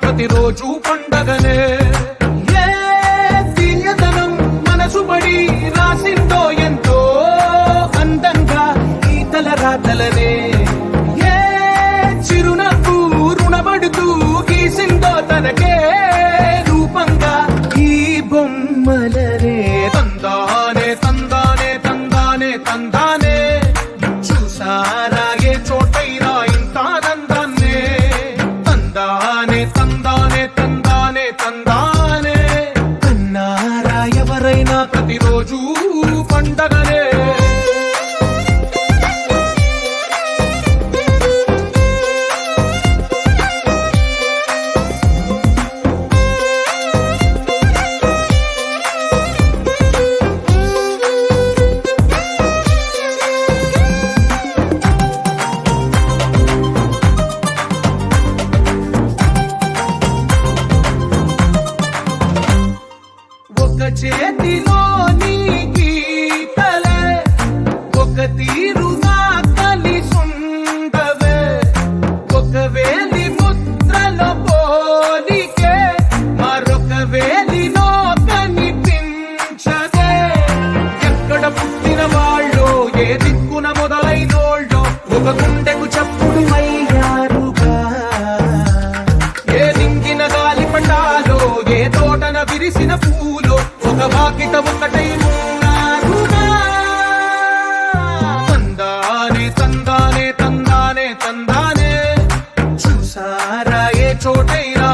ప్రతిరోజు పండగనే. ఏ తీయదనం మనసు పడి రాసిందో ఎంతో అందంగా ఈ తలరాతలనే. ఏ చిరునవ్వు రుణపడుతూ గీసిందో తనకే రూపంగా ఈ బొమ్మలనే. తందానే తందానే తందానే తందానే చూసారా ఏ చోటైనా ఇంత నందాన్నే. తందానే తందానే తందానే తందానే అన్నారా ఎవరైనా ప్రతిరోజు పండగనే. ఒక చేతిలో నీ గీతలే ఒక తీరుగా కలిసుండవే. ఒక వేలి ముద్రల పోలికే మరొక వేలిలో కనిపించదే. ఎక్కడ పుట్టిన వాళ్ళో ఏ దిక్కున మొదలైనోళ్ళో ఒక గుండెకు చప్పుడు అయ్యారుగా. ఏ దింగిన గాలి పటాలో ఏ తోటన విరిసిన పూలో ఒక వాకిట ఒకటై ఉన్నారుగా. తందానే తందానే తందానే తందానే చూసారా ఏ చోటైనా